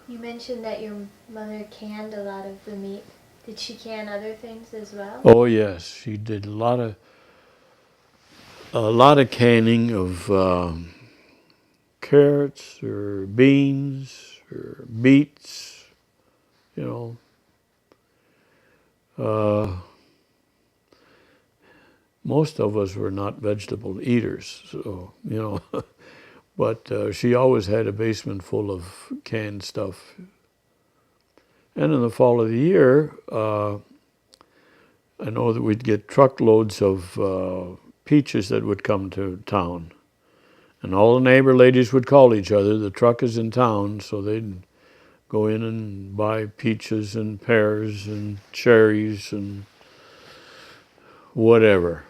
You mentioned that your mother canned a lot of the meat. Did she can other things as well? Oh yes, she did a lot of canning of carrots or beans or beets. You know, most of us were not vegetable eaters, so But she always had a basement full of canned stuff. And in the fall of the year, I know that we'd get truckloads of peaches that would come to town. And all the neighbor ladies would call each other. The truck is in town, so they'd go in and buy peaches and pears and cherries and whatever.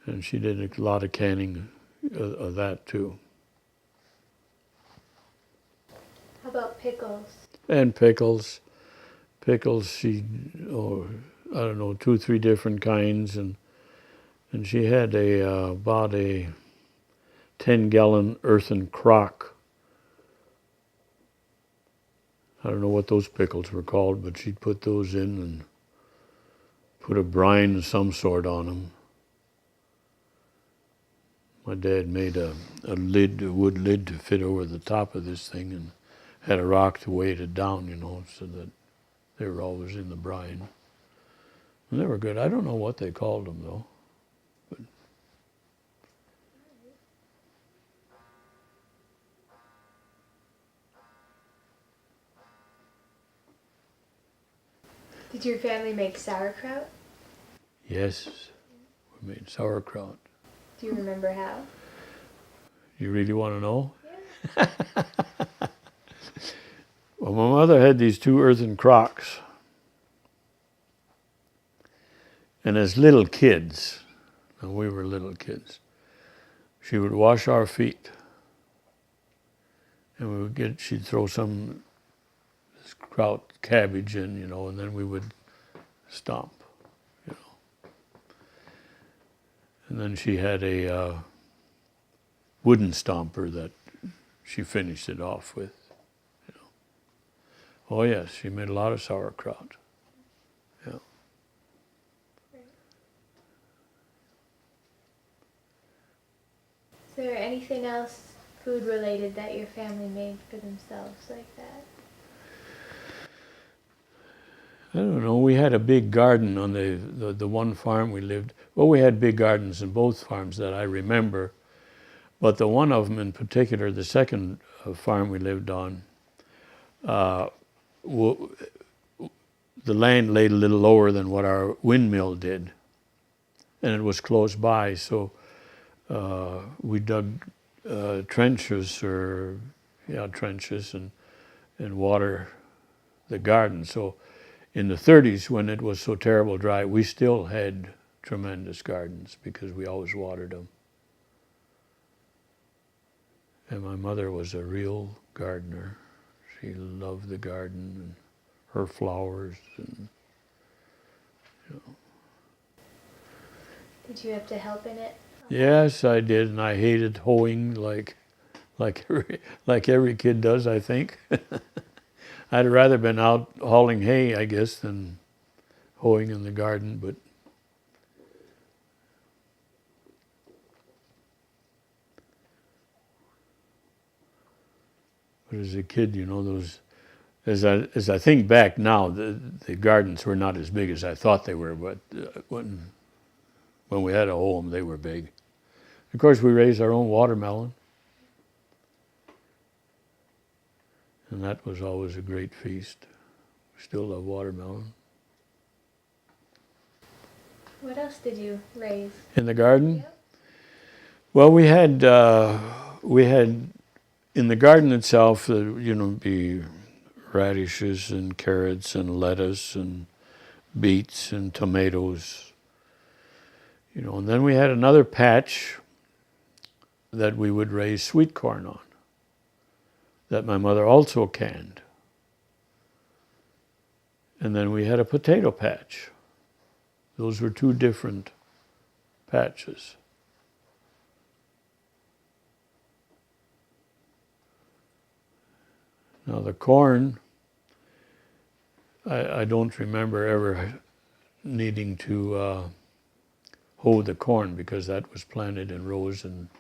And she did a lot of canning of that too. How about pickles? And pickles. Pickles, I don't know, 2, 3 different kinds. And she had about a 10-gallon earthen crock. I don't know what those pickles were called, but she'd put those in and put a brine of some sort on them. My dad made a wood lid to fit over the top of this thing and had a rock to weight it down, so that they were always in the brine. And they were good. I don't know what they called them, though. But Did your family make sauerkraut? yes, we made sauerkraut. Do you remember how? You really want to know? Yeah. Well, my mother had these 2 earthen crocks. And as little kids, and we were little kids, she would wash our feet. And she'd throw some kraut cabbage in, and then we would stomp, And then she had a wooden stomper that she finished it off with. Oh yes, she made a lot of sauerkraut. Yeah. Is there anything else food related that your family made for themselves like that? I don't know. We had a big garden on the one farm we lived. Well, we had big gardens in both farms that I remember, but the one of them in particular, the second farm we lived on, uh, w- the land laid a little lower than what our windmill did, and it was close by. So we dug trenches and water the garden. So in the 30s, when it was so terrible dry, we still had tremendous gardens because we always watered them. And my mother was a real gardener. She loved the garden and her flowers. And Did you have to help in it? yes, I did, and I hated hoeing like every kid does, I think. I'd rather been out hauling hay, I guess, than hoeing in the garden, but as a kid, as I think back now, the gardens were not as big as I thought they were, but when we had to hoe them, they were big. Of course, we raised our own watermelon, and that was always a great feast. We still love watermelon. What else did you raise? In the garden? Yep. Well, we had in the garden itself, be radishes and carrots and lettuce and beets and tomatoes, and then we had another patch that we would raise sweet corn on, that my mother also canned. And then we had a potato patch. Those were 2 different patches. Now the corn, I don't remember ever needing to hoe the corn because that was planted in rows and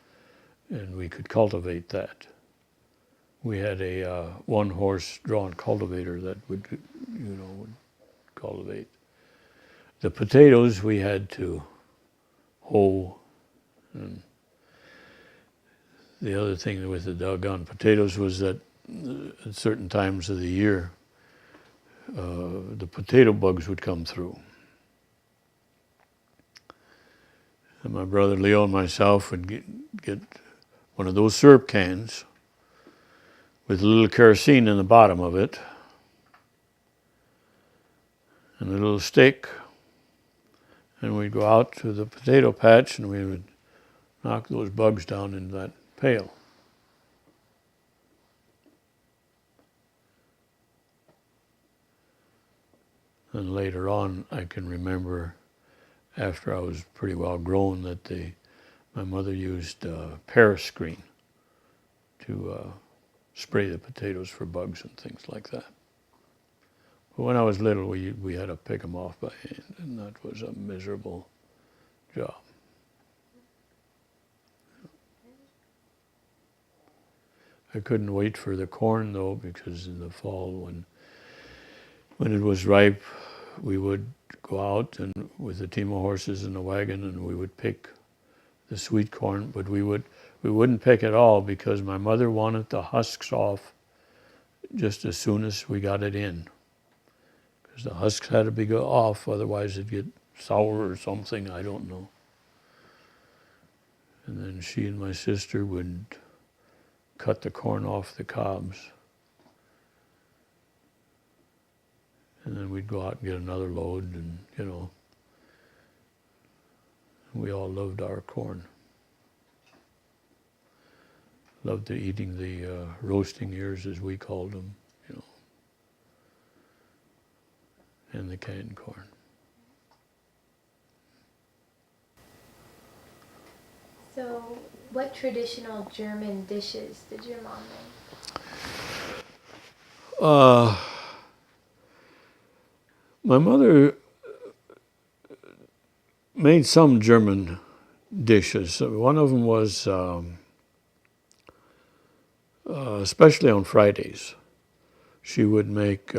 we could cultivate that. We had a one-horse drawn cultivator that would cultivate. The potatoes we had to hoe. And the other thing with the doggone potatoes was that at certain times of the year, the potato bugs would come through. And my brother Leo and myself would get one of those syrup cans with a little kerosene in the bottom of it and a little stick, and we'd go out to the potato patch and we would knock those bugs down in that pail. And later on, I can remember after I was pretty well grown that my mother used Paris screen to spray the potatoes for bugs and things like that. But when I was little, we had to pick them off by hand, and that was a miserable job. I couldn't wait for the corn though, because in the fall when it was ripe, we would go out and with a team of horses and a wagon, and we would pick the sweet corn, but we wouldn't pick it all because my mother wanted the husks off just as soon as we got it in. Because the husks had to be off, otherwise it'd get sour or something, I don't know. And then she and my sister would cut the corn off the cobs. And then we'd go out and get another load, and we all loved our corn. Loved eating the roasting ears, as we called them, and the canned corn. So, what traditional German dishes did your mom make? My mother made some German dishes. One of them was, especially on Fridays, she would make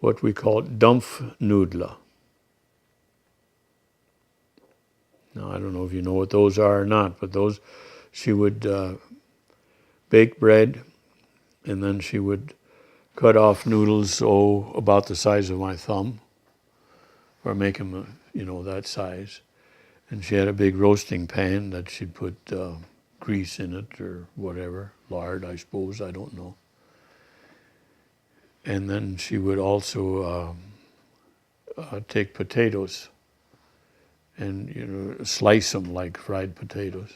what we call Dampfnudler. Now, I don't know if you know what those are or not, but those, she would bake bread, and then she would cut off noodles, about the size of my thumb, or make them, that size. And she had a big roasting pan that she'd put grease in it or whatever, lard, I suppose, I don't know. And then she would also take potatoes and slice them like fried potatoes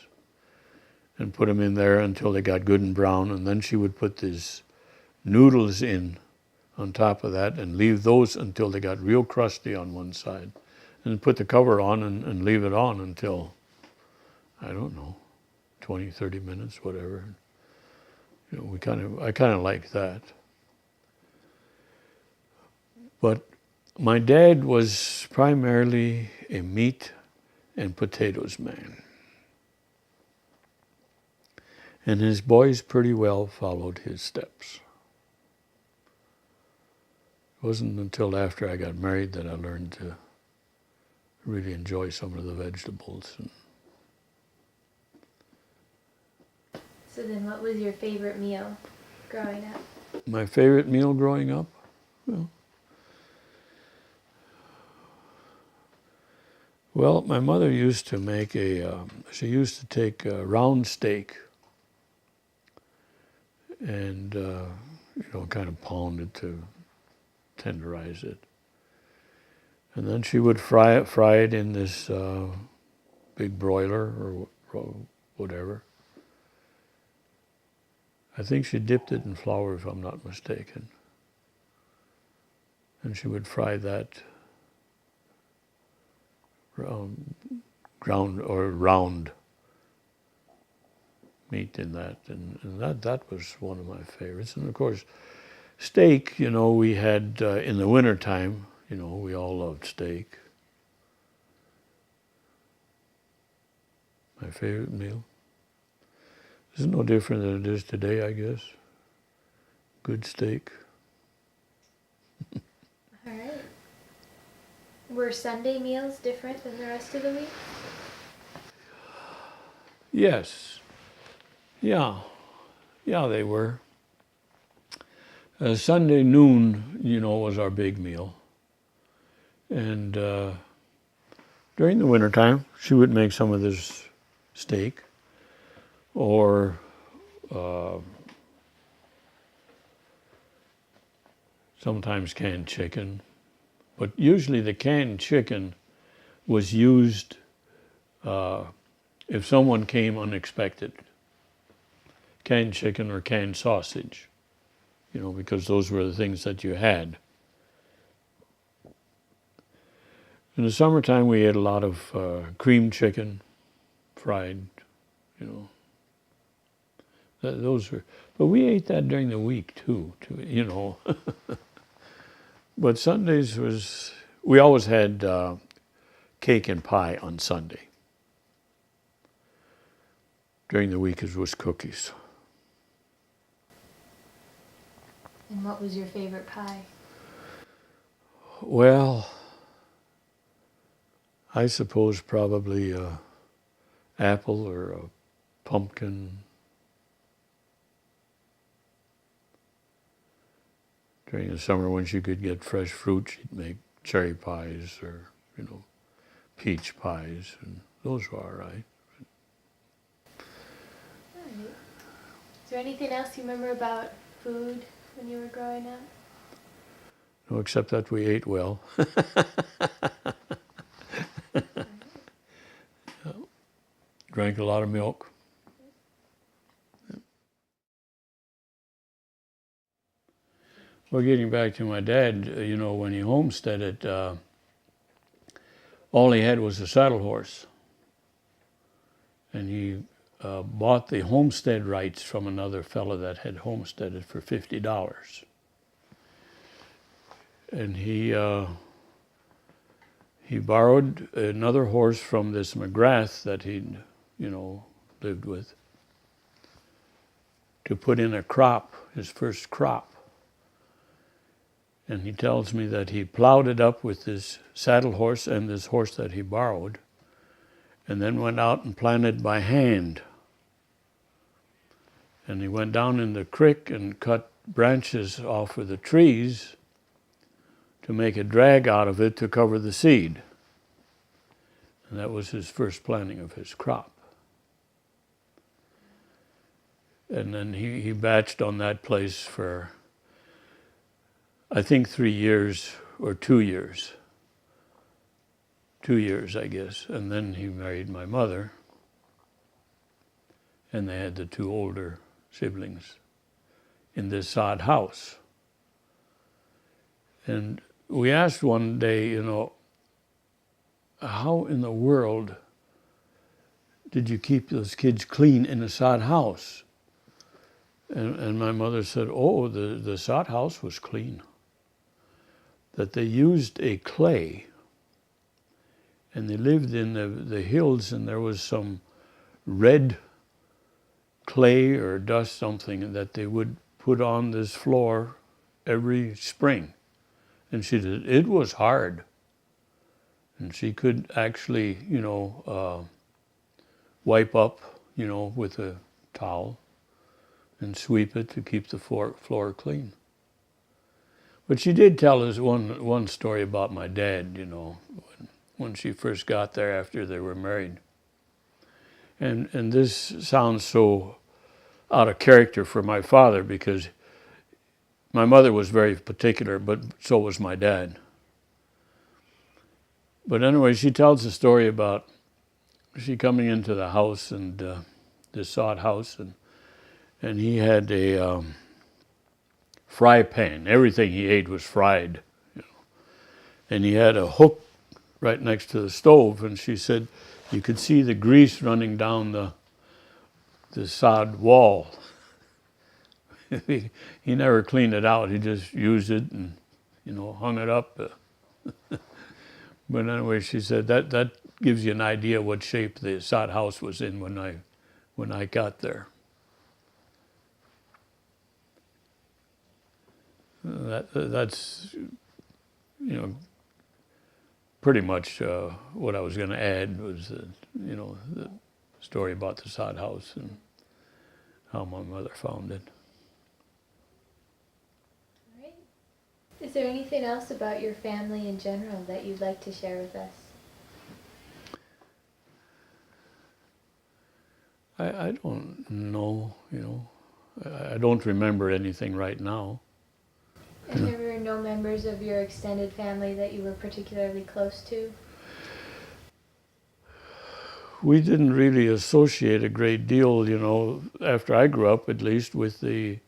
and put them in there until they got good and brown, and then she would put these noodles in on top of that and leave those until they got real crusty on one side, and put the cover on and leave it on until, I don't know, 20, 30 minutes, whatever. I kind of like that. But my dad was primarily a meat and potatoes man. And his boys pretty well followed his steps. It wasn't until after I got married that I learned to really enjoy some of the vegetables. So then what was your favorite meal growing up? My favorite meal growing up? Well, my mother used to make she used to take a round steak and, kind of pound it to tenderize it. And then she would fry it in this big broiler or whatever. I think she dipped it in flour, if I'm not mistaken. And she would fry that round meat in that, and that was one of my favorites. And of course, steak, you know, we had in the wintertime, you know, we all loved steak. My favorite meal. It's no different than it is today, I guess. Good steak. All right. Were Sunday meals different than the rest of the week? Yes. Yeah. Yeah, they were. Sunday noon, you know, was our big meal. And during the wintertime, she would make some of this steak or sometimes canned chicken. But usually the canned chicken was used if someone came unexpected. Canned chicken or canned sausage, you know, because those were the things that you had. In the summertime, we ate a lot of cream chicken, fried, you know. Those were, but we ate that during the week too, you know. But Sundays was, we always had cake and pie on Sunday. During the week, it was cookies. And what was your favorite pie? Well, I suppose probably apple or a pumpkin. During the summer, when she could get fresh fruit, she'd make cherry pies or, you know, peach pies, and those were all right. All right. Is there anything else you remember about food when you were growing up? No, except that we ate well. Drank a lot of milk. Well, getting back to my dad, you know, when he homesteaded, all he had was a saddle horse. And he bought the homestead rights from another fellow that had homesteaded for $50. And he borrowed another horse from this McGrath that he'd, you know, lived with to put in a crop, his first crop. And he tells me that he plowed it up with this saddle horse and this horse that he borrowed, and then went out and planted by hand. And he went down in the creek and cut branches off of the trees to make a drag out of it to cover the seed. And that was his first planting of his crop. And then he batched on that place for, I think, 3 years or 2 years. 2 years, I guess. And then he married my mother. And they had the 2 older siblings in this sod house. And we asked one day, you know, how in the world did you keep those kids clean in a sod house? And my mother said, oh, the sod house was clean. That they used a clay, and they lived in the hills, and there was some red clay or dust, something that they would put on this floor every spring. And she said, it was hard. And she could actually, you know, wipe up, you know, with a towel and sweep it to keep the floor clean. But she did tell us one story about my dad, you know, when she first got there after they were married. And this sounds so out of character for my father, because my mother was very particular, but so was my dad. But anyway, she tells a story about she coming into the house, and this sod house, and he had a fry pan. Everything he ate was fried, you know. And he had a hook right next to the stove, and she said you could see the grease running down the sod wall. He never cleaned it out. He just used it and, hung it up. But anyway, she said that gives you an idea what shape the sod house was in when I got there. That's pretty much what I was going to add was the story about the sod house and how my mother found it. All right. Is there anything else about your family in general that you'd like to share with us? I don't know, I don't remember anything right now. And there were no members of your extended family that you were particularly close to? We didn't really associate a great deal, after I grew up at least, with the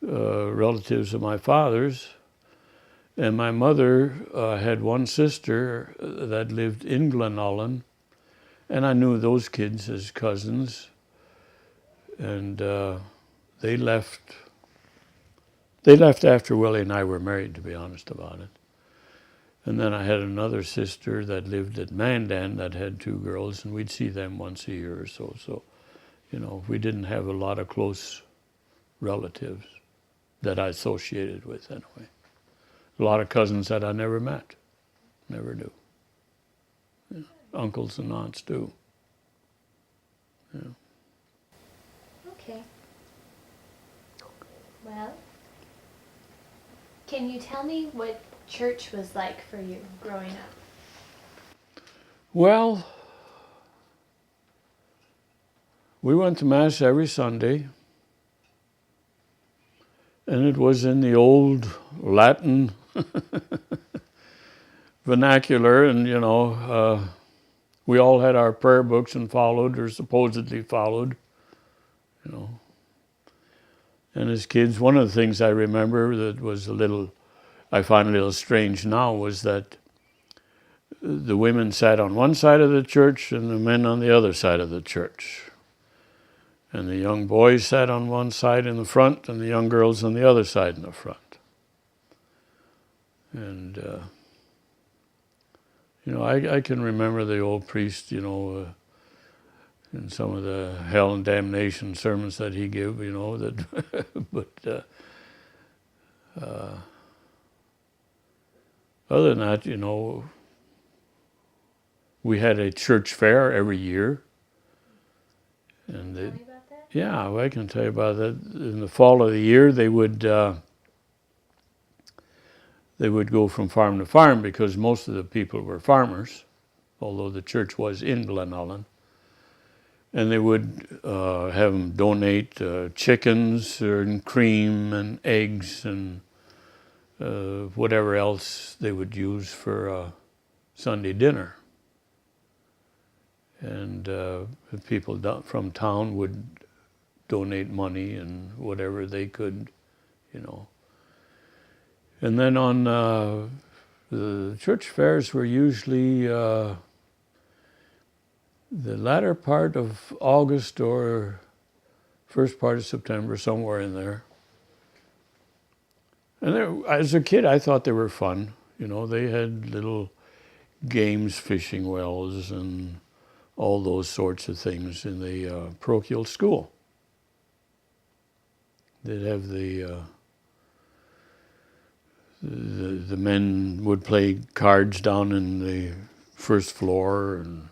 relatives of my father's. And my mother had one sister that lived in Glenallen, and I knew those kids as cousins. And they left after Willie and I were married, to be honest about it. And then I had another sister that lived at Mandan that had two girls, and we'd see them once a year or so. So, we didn't have a lot of close relatives that I associated with anyway. A lot of cousins that I never met, never knew. Yeah. Uncles and aunts too. Yeah. Okay. Well, can you tell me what church was like for you growing up? Well, we went to Mass every Sunday, and it was in the old Latin vernacular, and we all had our prayer books and followed, or supposedly followed, And as kids, one of the things I remember that was I find a little strange now, was that the women sat on one side of the church and the men on the other side of the church. And the young boys sat on one side in the front and the young girls on the other side in the front. And, I can remember the old priest, in some of the hell and damnation sermons that he gave, that, but other than that, we had a church fair every year. And Tell me about that? yeah, well, I can tell you about that. In the fall of the year, they would go from farm to farm because most of the people were farmers, although the church was in Glenallen. And they would have them donate chickens and cream and eggs and whatever else they would use for Sunday dinner. And people from town would donate money and whatever they could, And then on the church fairs were usually the latter part of August or first part of September, somewhere in there. And as a kid, I thought they were fun. They had little games, fishing wells, and all those sorts of things in the parochial school. They'd have the men would play cards down in the first floor, and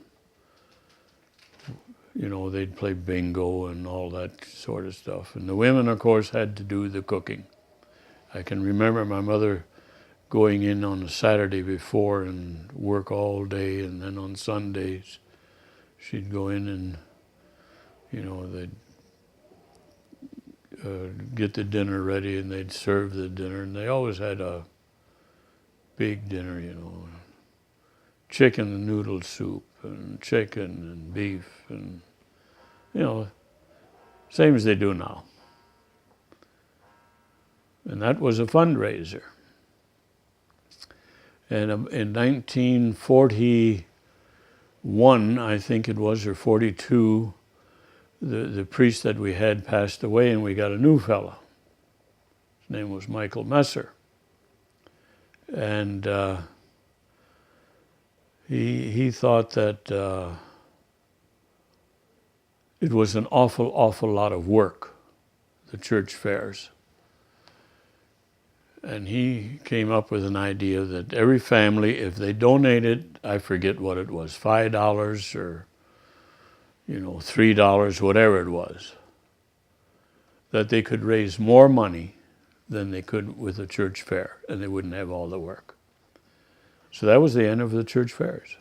they'd play bingo and all that sort of stuff. And the women, of course, had to do the cooking. I can remember my mother going in on a Saturday before and work all day, and then on Sundays she'd go in and, they'd get the dinner ready and they'd serve the dinner. And they always had a big dinner, chicken and noodle soup and chicken and beef and, same as they do now. And that was a fundraiser. And in 1941, I think it was, or 42, the priest that we had passed away, and we got a new fella. His name was Michael Messer. And he thought that it was an awful lot of work, the church fairs. And he came up with an idea that every family, if they donated, I forget what it was, $5 or $3, whatever it was, that they could raise more money than they could with a church fair, and they wouldn't have all the work. So that was the end of the church fairs.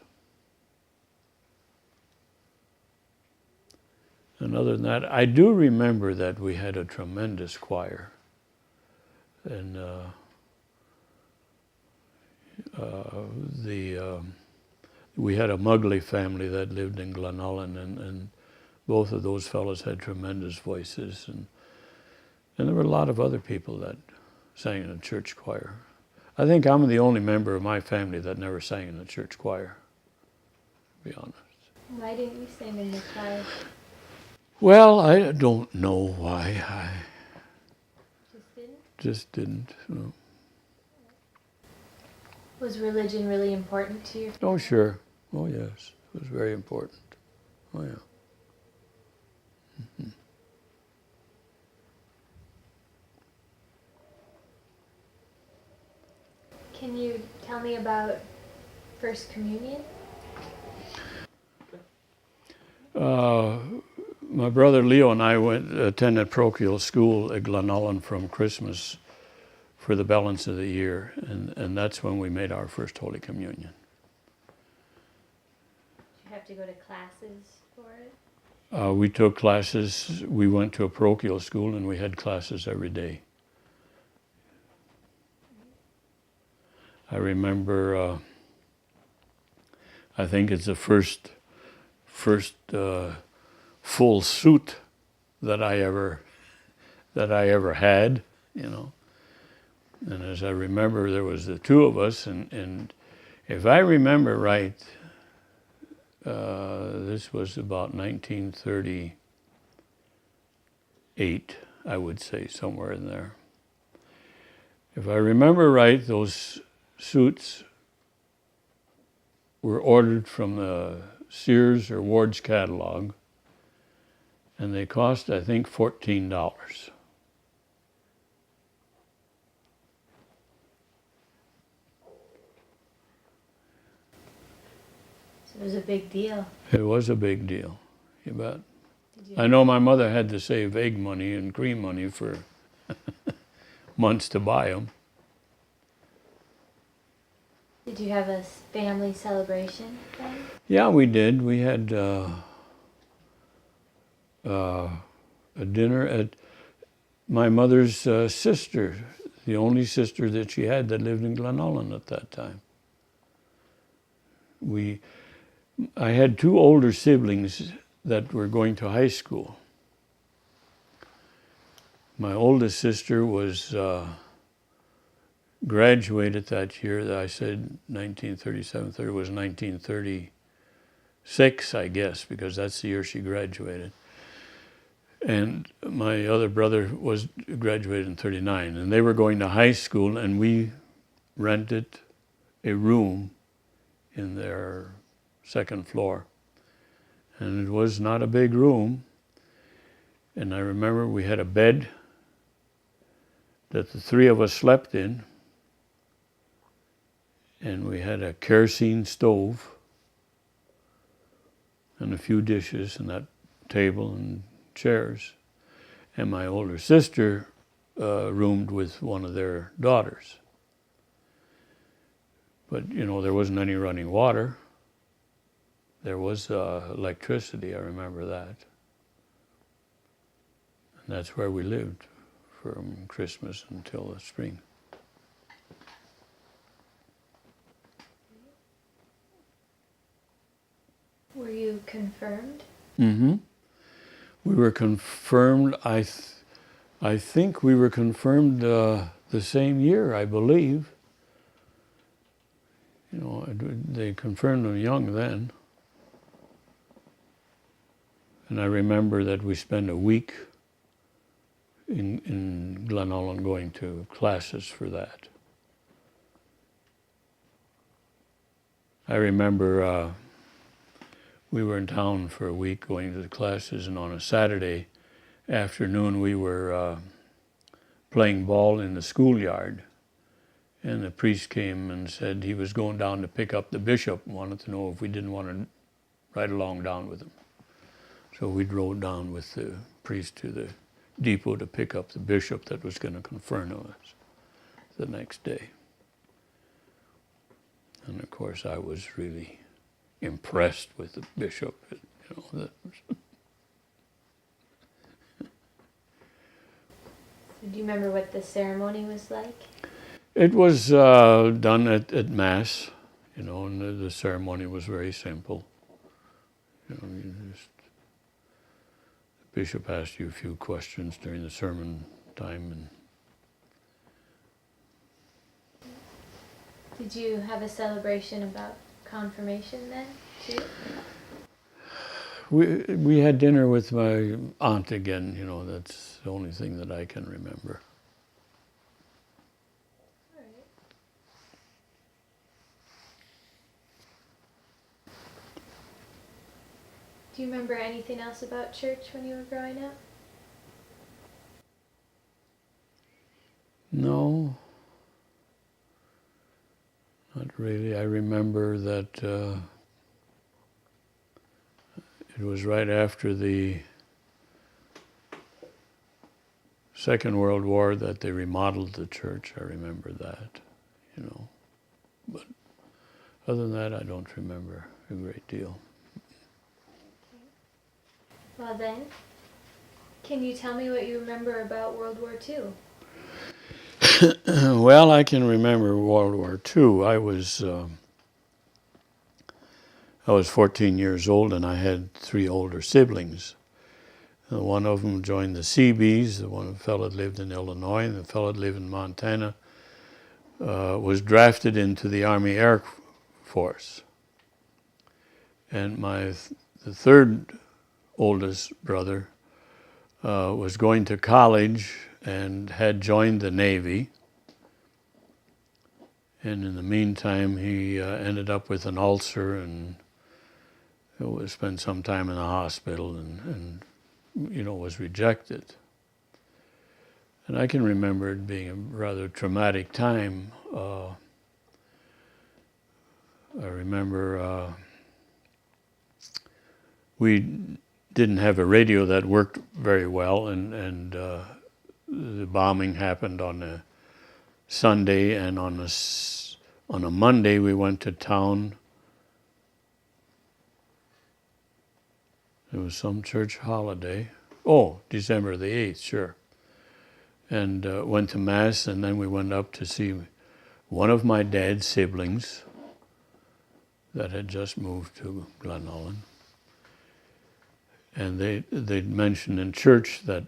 And other than that, I do remember that we had a tremendous choir. And we had a Mugley family that lived in Glenullen, and both of those fellows had tremendous voices. And there were a lot of other people that sang in a church choir. I think I'm the only member of my family that never sang in a church choir, to be honest. Why didn't you sing in the choir? Well, I don't know why. I Just didn't? just didn't. No. Was religion really important to you? Oh, sure. Oh, yes. It was very important. Oh, yeah. Mm-hmm. Can you tell me about First Communion? My brother Leo and I attended parochial school at Glenullen from Christmas for the balance of the year, and that's when we made our first Holy Communion. Did you have to go to classes for it? We took classes. We went to a parochial school, and we had classes every day. I remember, I think it's the first full suit that I ever had, And as I remember, there was the two of us, and if I remember right, this was about 1938, I would say, somewhere in there. If I remember right, those suits were ordered from the Sears or Ward's catalog, and they cost, I think, $14. So it was a big deal. It was a big deal, you bet. Did you I know my mother had to save egg money and cream money for months to buy them. Did you have a family celebration then? Yeah, we did. We had a dinner at my mother's sister, the only sister that she had that lived in Glenullen at that time. I had two older siblings that were going to high school. My oldest sister was graduated that year. I said 1937, it was 1936, I guess, because that's the year she graduated. And my other brother was graduated in 39, and they were going to high school, and we rented a room in their second floor. And it was not a big room. And I remember we had a bed that the three of us slept in, and we had a kerosene stove and a few dishes and that table and chairs. And my older sister roomed with one of their daughters. But, there wasn't any running water. There was electricity, I remember that. And that's where we lived from Christmas until the spring. Were you confirmed? Mm-hmm. We were confirmed, I think we were confirmed the same year, I believe. They confirmed them young then. And I remember that we spent a week in Glenullen going to classes for that. I remember we were in town for a week going to the classes, and on a Saturday afternoon we were playing ball in the schoolyard. And the priest came and said he was going down to pick up the bishop and wanted to know if we didn't want to ride along down with him. So we drove down with the priest to the depot to pick up the bishop that was going to confirm us the next day. And of course I was really impressed with the bishop. So do you remember what the ceremony was like? It was done at Mass, and the ceremony was very simple. The bishop asked you a few questions during the sermon time. And did you have a celebration about confirmation then, too? we had dinner with my aunt again, that's the only thing that I can remember. Do you remember anything else about church when you were growing up? No, not really. I remember that it was right after the Second World War that they remodeled the church. I remember that, But other than that, I don't remember a great deal. Well then, can you tell me what you remember about World War II? Well, I can remember World War II. I was 14 years old, and I had 3 older siblings. One of them joined the Seabees. The one fellow that lived in Illinois, and the fellow that lived in Montana was drafted into the Army Air Force. And the third oldest brother was going to college and had joined the Navy. And in the meantime, he ended up with an ulcer and spent some time in the hospital and was rejected. And I can remember it being a rather traumatic time. I remember we didn't have a radio that worked very well, and the bombing happened on a Sunday, and on a Monday we went to town. It was some church holiday. Oh, December the 8th, sure. And went to Mass, and then we went up to see one of my dad's siblings that had just moved to Glenullen. And they'd mentioned in church that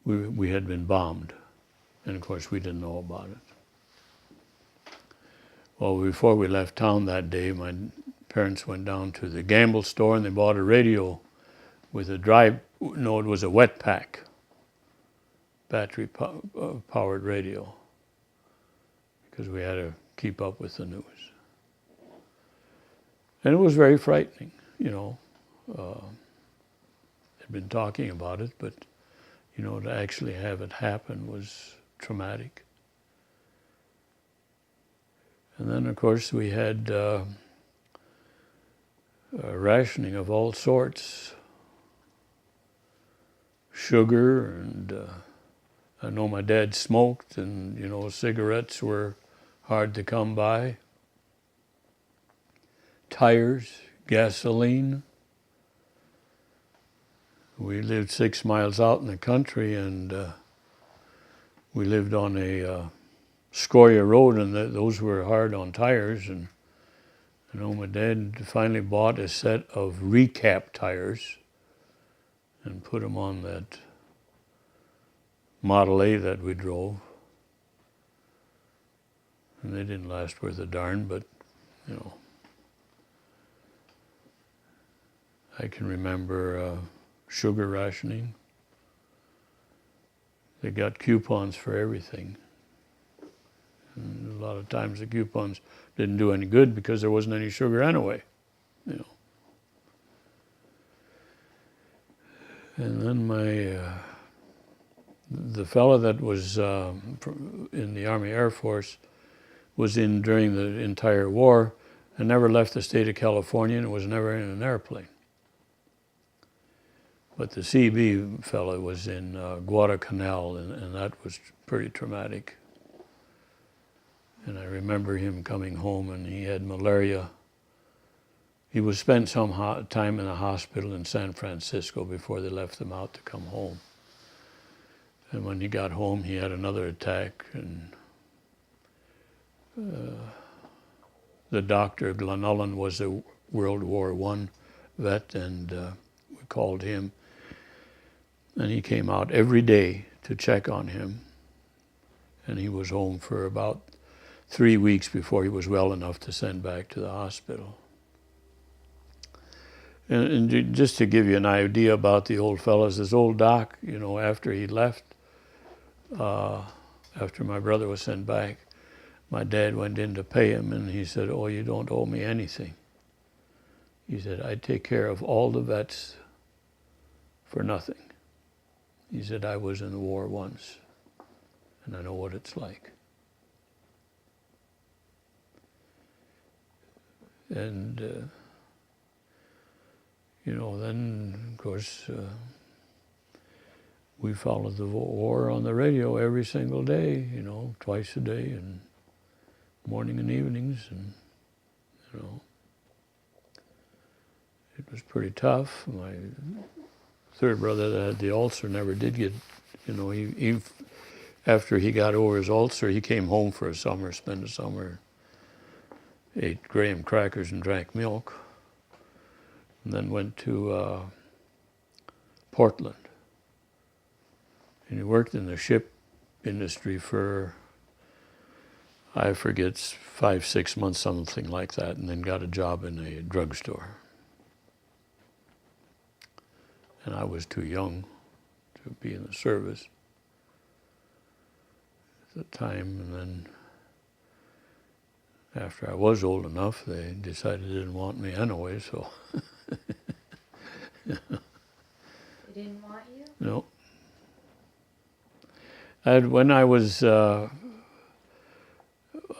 we had been bombed. And of course we didn't know about it. Well, before we left town that day, my parents went down to the gamble store and they bought a radio with it was a wet pack, battery powered radio, because we had to keep up with the news. And it was very frightening, They'd been talking about it, but, to actually have it happen was traumatic. And then, of course, we had rationing of all sorts. Sugar, and I know my dad smoked, and, cigarettes were hard to come by. Tires, gasoline. We lived 6 miles out in the country, and we lived on a scoria road, and those were hard on tires. And my dad finally bought a set of recap tires and put them on that Model A that we drove. And they didn't last worth a darn, but, I can remember sugar rationing. They got coupons for everything. And a lot of times the coupons didn't do any good because there wasn't any sugar anyway, you know. And then the fellow that was in the Army Air Force was in during the entire war and never left the state of California and was never in an airplane. But the CB fellow was in Guadalcanal, and that was pretty traumatic. And I remember him coming home, and he had malaria. He was spent some time in a hospital in San Francisco before they left him out to come home. And when he got home, he had another attack, and the doctor, Glenullen, was a World War I vet, and we called him. And he came out every day to check on him. And he was home for about 3 weeks before he was well enough to send back to the hospital. And just to give you an idea about the old fellows, this old doc, you know, after he left, after my brother was sent back, my dad went in to pay him, and he said, "Oh, you don't owe me anything." He said, "I take care of all the vets for nothing." He said, "I was in the war once, and I know what it's like." And, you know, then, of course, we followed the war on the radio every single day, you know, twice a day, and morning and evenings, and, you know, it was pretty tough. My third brother that had the ulcer never did get, you know, he after he got over his ulcer, he came home for a summer, spent a summer, ate graham crackers and drank milk, and then went to Portland. And he worked in the ship industry for, I forget, 5-6 months, something like that, and then got a job in a drugstore. And I was too young to be in the service at the time, and then after I was old enough, they decided they didn't want me anyway, so. They didn't want you? No. When I was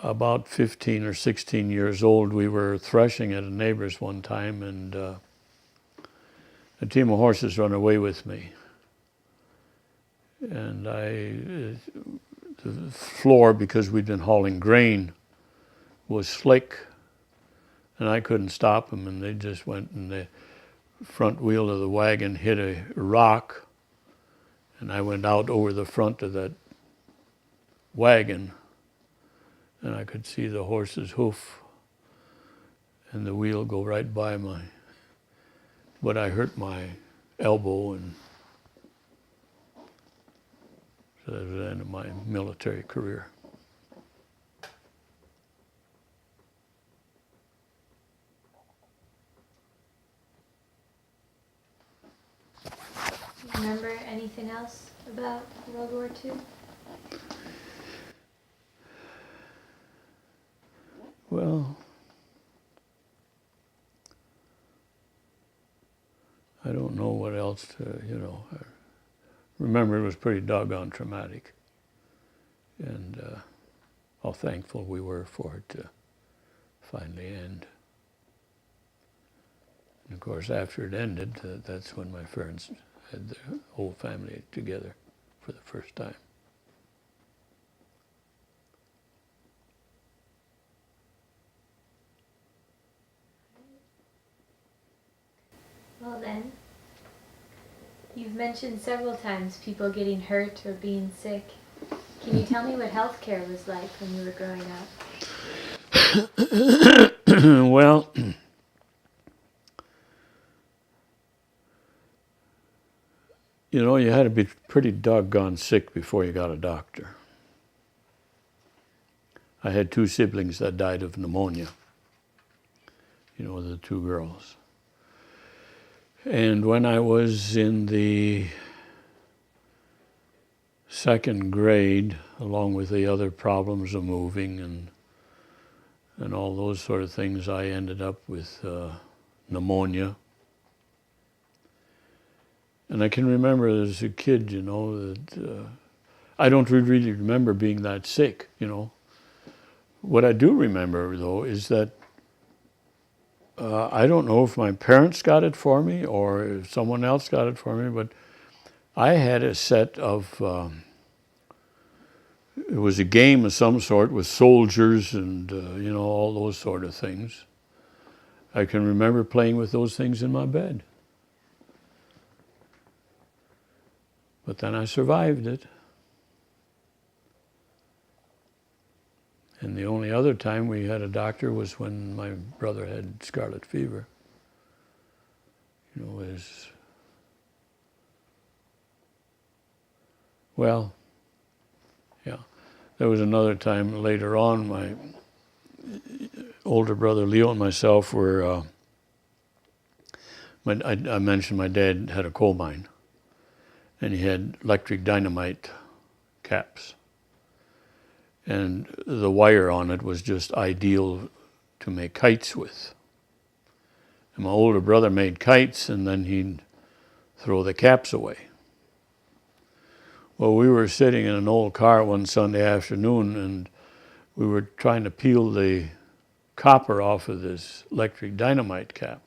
about 15 or 16 years old, we were threshing at a neighbor's one time, and a team of horses ran away with me. And the floor, because we'd been hauling grain, was slick, and I couldn't stop them, and they just went, and the front wheel of the wagon hit a rock, and I went out over the front of that wagon, and I could see the horse's hoof and the wheel go right by but I hurt my elbow, and so that was the end of my military career. Remember anything else about World War II? Well, I don't know what else to, you know. I remember it was pretty doggone traumatic, and how thankful we were for it to finally end. And of course, after it ended, that's when my parents had the whole family together for the first time. Well then, you've mentioned several times people getting hurt or being sick. Can you tell me what healthcare was like when you were growing up? Well, you know, you had to be pretty doggone sick before you got a doctor. I had 2 siblings that died of pneumonia, you know, the 2 girls. And when I was in the second grade, along with the other problems of moving and all those sort of things, I ended up with pneumonia. And I can remember as a kid, that I don't really remember being that sick, What I do remember, though, is that I don't know if my parents got it for me or if someone else got it for me, but I had a set of, it was a game of some sort with soldiers and, all those sort of things. I can remember playing with those things in my bed. But then I survived it. And the only other time we had a doctor was when my brother had scarlet fever. Well, yeah. There was another time later on, my older brother Leo and myself were, I mentioned my dad had a coal mine, and he had electric dynamite caps. And the wire on it was just ideal to make kites with. And my older brother made kites, and then he'd throw the caps away. Well, we were sitting in an old car one Sunday afternoon, and we were trying to peel the copper off of this electric dynamite cap.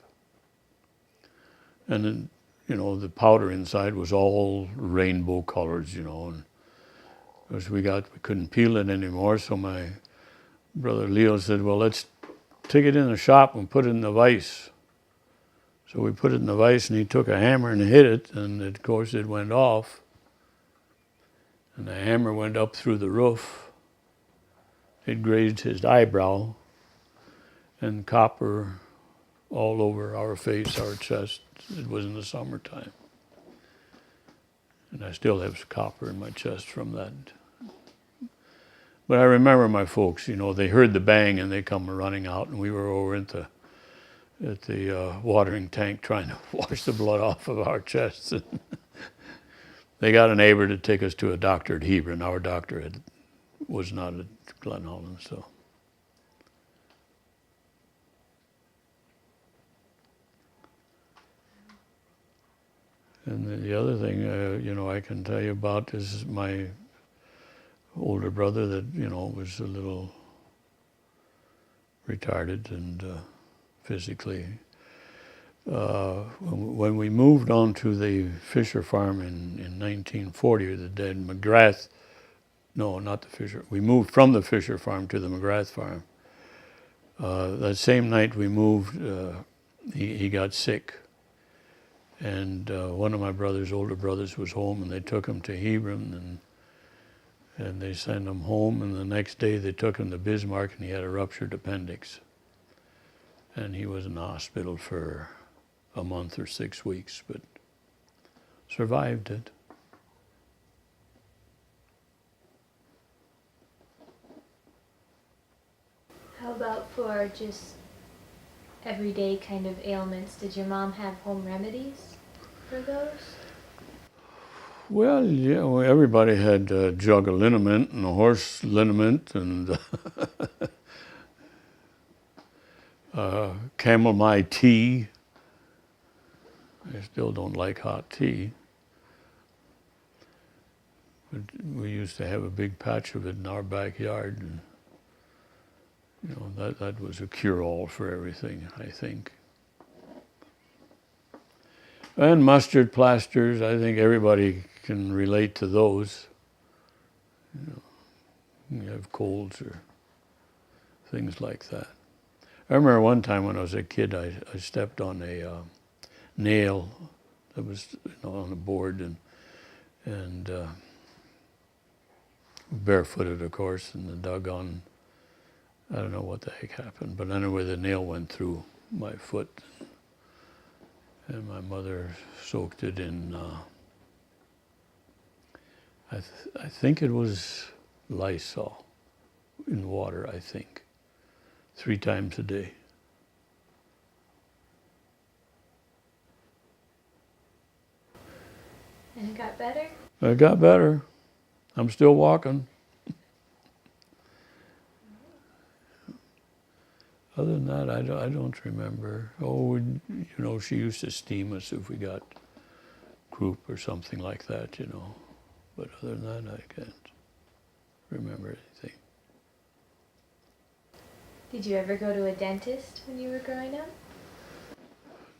And then, the powder inside was all rainbow colors, and as we couldn't peel it anymore, so my brother Leo said, well, let's take it in the shop and put it in the vise. So we put it in the vise, and he took a hammer and hit it, and of course it went off. And the hammer went up through the roof. It grazed his eyebrow, and copper all over our face, our chest. It was in the summertime. And I still have copper in my chest from that. But I remember my folks, they heard the bang and they come running out, and we were over at the watering tank trying to wash the blood off of our chests. They got a neighbor to take us to a doctor at Hebron. Our doctor was not at Glen Holland, so. And the other thing, I can tell you about is my older brother that, was a little retarded and physically. When we moved on to the Fisher farm in 1940, the dead McGrath, no, not the Fisher, we moved from the Fisher farm to the McGrath farm. That same night we moved, he got sick. And one of my older brothers was home, and they took him to Hebron, and they sent him home, and the next day they took him to Bismarck, and he had a ruptured appendix. And he was in the hospital for a month or 6 weeks, but survived it. How about for just everyday kind of ailments? Did your mom have home remedies for those? Well, yeah, everybody had a jug of liniment and a horse liniment and chamomile tea. I still don't like hot tea. But we used to have a big patch of it in our backyard, and that was a cure-all for everything, I think. And mustard plasters, I think everybody can relate to those. You have colds or things like that. I remember one time when I was a kid, I stepped on a nail that was on a board, and barefooted, of course, and the doggone, I don't know what the heck happened, but anyway, the nail went through my foot, and my mother soaked it in, I think it was Lysol in water, I think, 3 times a day. And it got better? It got better. I'm still walking. Other than that, I don't remember. Oh, she used to steam us if we got croup or something like that, But other than that, I can't remember anything. Did you ever go to a dentist when you were growing up?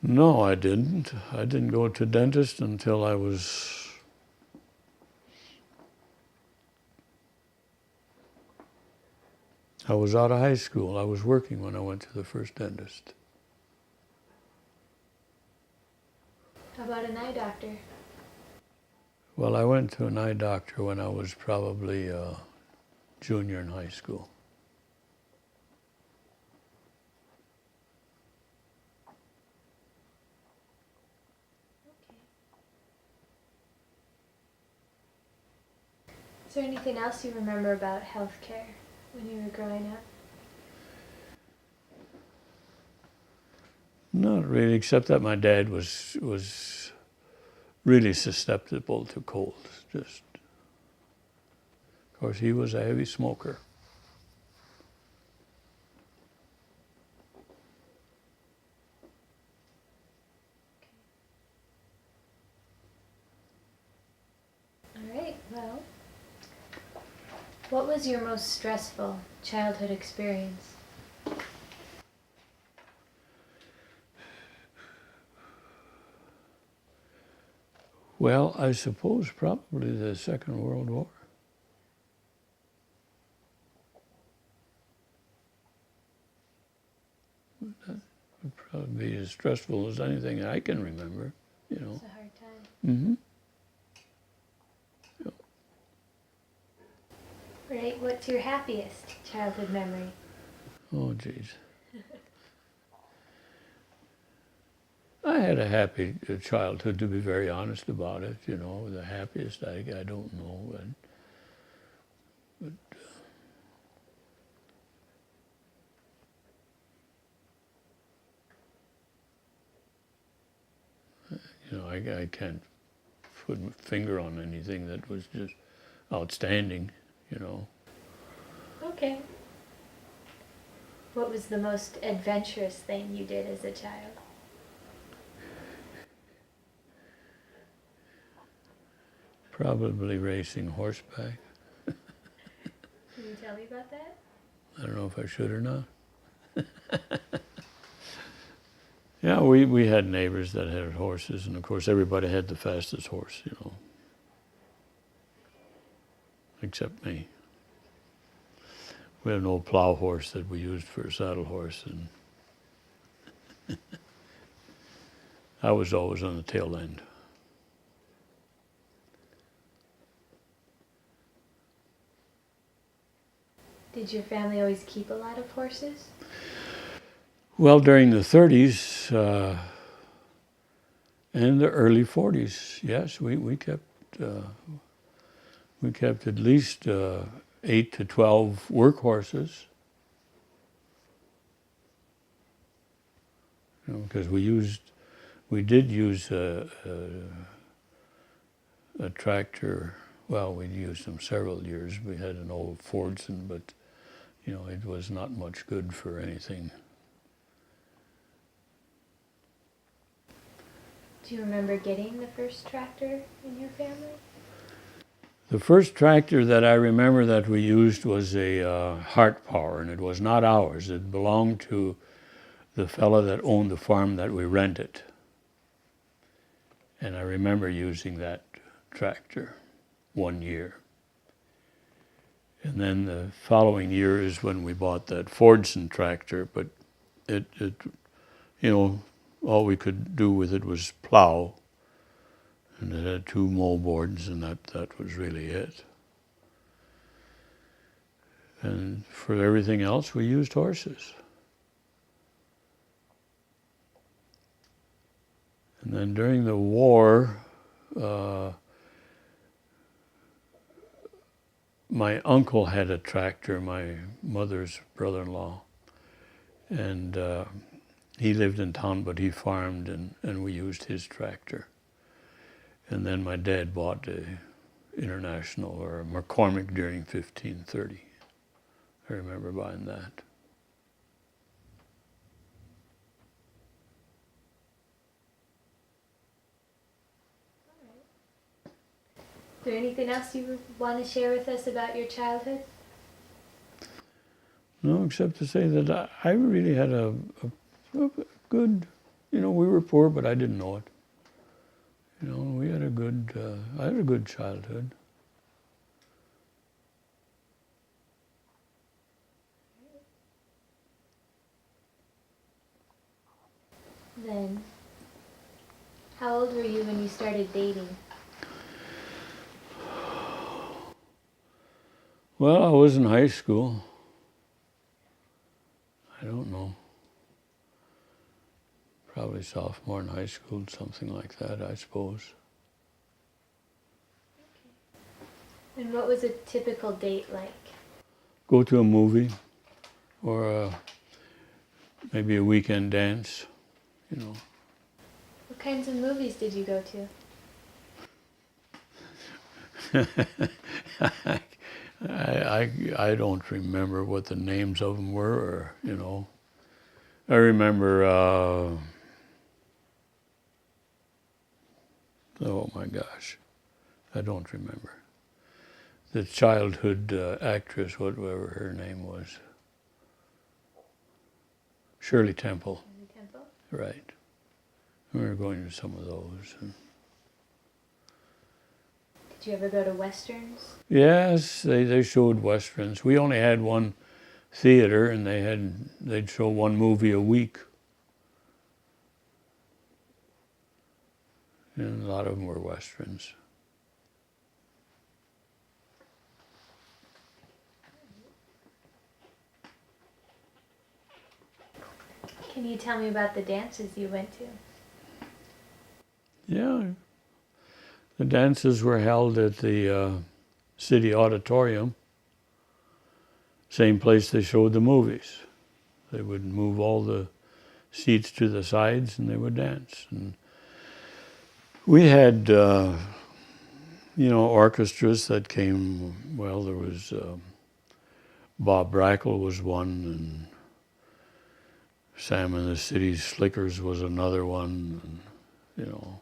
No, I didn't. I didn't go to dentist until I was out of high school. I was working when I went to the first dentist. How about an eye doctor? Well, I went to an eye doctor when I was probably a junior in high school. Is there anything else you remember about healthcare when you were growing up? Not really, except that my dad was really susceptible to colds. Of course, he was a heavy smoker. All right, well, what was your most stressful childhood experience? Well, I suppose probably the Second World War. That would probably be as stressful as anything I can remember, It's a hard time. Mm-hmm. All right, what's your happiest childhood memory? Oh, geez. I had a happy childhood, to be very honest about it. The happiest, I don't know. I can't put my finger on anything that was just outstanding. Okay. What was the most adventurous thing you did as a child? Probably racing horseback. Can you tell me about that? I don't know if I should or not. Yeah, we had neighbors that had horses, and of course everybody had the fastest horse, except me. We had an old plow horse that we used for a saddle horse, and I was always on the tail end. Did your family always keep a lot of horses? Well, during the 30s and the early 40s, yes, we kept at least 8 to 12 work horses. Because we did use a tractor. Well, we used them several years. We had an old Fordson, but it was not much good for anything. Do you remember getting the first tractor in your family? The first tractor that I remember that we used was a Hart Power, and it was not ours. It belonged to the fellow that owned the farm that we rented. And I remember using that tractor 1 year. And then the following year is when we bought that Fordson tractor, but it all we could do with it was plow. And it had 2 mow boards, and that was really it. And for everything else, we used horses. And then during the war, my uncle had a tractor, my mother's brother-in-law, and he lived in town, but he farmed, and we used his tractor. And then my dad bought the International or McCormick during 1530. I remember buying that. Is there anything else you want to share with us about your childhood? No, except to say that I really had a good, we were poor, but I didn't know it. We had I had a good childhood. Then, how old were you when you started dating? Well, I was in high school. I don't know. Probably sophomore in high school, something like that, I suppose. And what was a typical date like? Go to a movie or maybe a weekend dance, What kinds of movies did you go to? I don't remember what the names of them were, I remember, oh my gosh, I don't remember. The childhood actress, whatever her name was. Shirley Temple. Shirley Temple? Right. We were going to some of those. Did you ever go to westerns? Yes, they showed westerns. We only had one theater, and they'd show one movie a week. And a lot of them were westerns. Can you tell me about the dances you went to? Yeah, the dances were held at the city auditorium, same place they showed the movies. They would move all the seats to the sides and they would dance. And we had, orchestras that came, well, there was Bob Brackle was one, and Sam and the City Slickers was another one, and,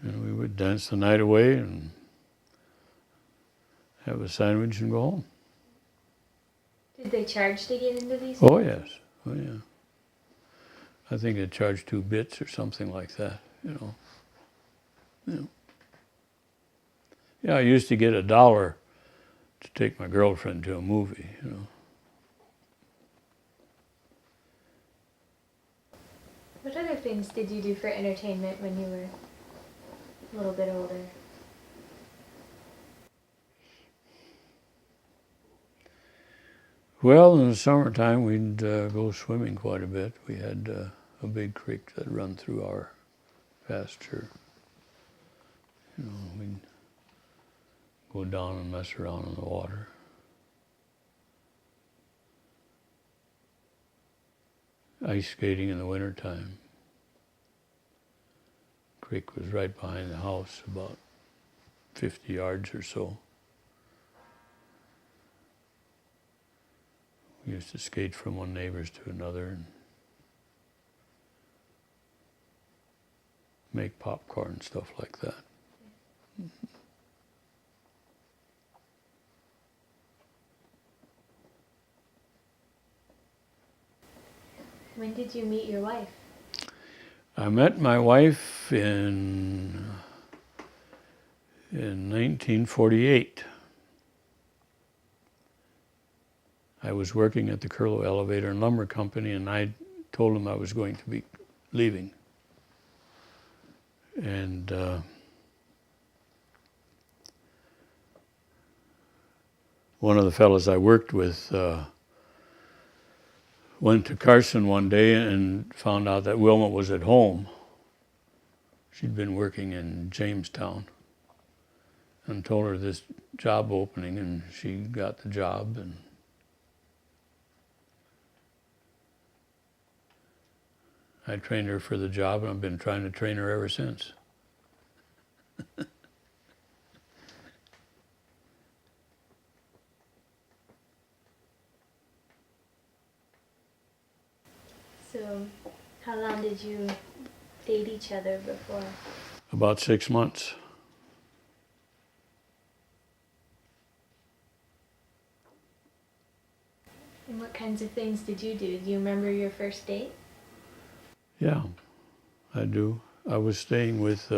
we would dance the night away and have a sandwich and go home. Did they charge to get into these? Oh, yes. Oh, yeah. I think they charged 2 bits or something like that, Yeah. Yeah, I used to get $1 to take my girlfriend to a movie, What other things did you do for entertainment when you were a little bit older? Well, in the summertime, we'd go swimming quite a bit. We had a big creek that run through our pasture. We'd go down and mess around in the water. Ice skating in the wintertime. Creek was right behind the house, about 50 yards or so. We used to skate from one neighbor's to another and make popcorn and stuff like that. When did you meet your wife? I met my wife in 1948. I was working at the Curlow Elevator and Lumber Company, and I told him I was going to be leaving. And one of the fellows I worked with went to Carson one day and found out that Wilma was at home. She'd been working in Jamestown, and told her this job opening, and she got the job. And I trained her for the job, and I've been trying to train her ever since. So, how long did you date each other before? About 6 months. And what kinds of things did you do? Do you remember your first date? Yeah, I do. I was staying with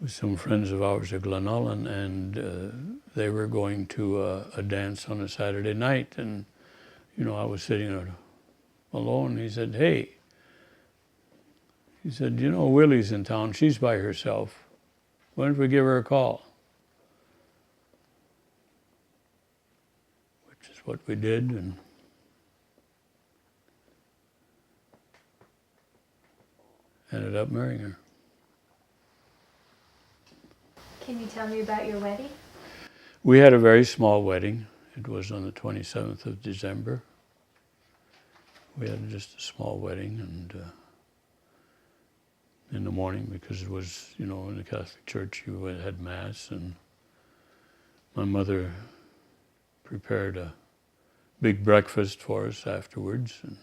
some friends of ours at Glenullen, and they were going to a dance on a Saturday night, and I was sitting alone. He said, "Hey," he said, "Willie's in town. She's by herself. Why don't we give her a call?" Which is what we did, and ended up marrying her. Can you tell me about your wedding? We had a very small wedding. It was on the 27th of December. We had just a small wedding, and in the morning, because it was, in the Catholic Church, you had Mass, and my mother prepared a big breakfast for us afterwards. And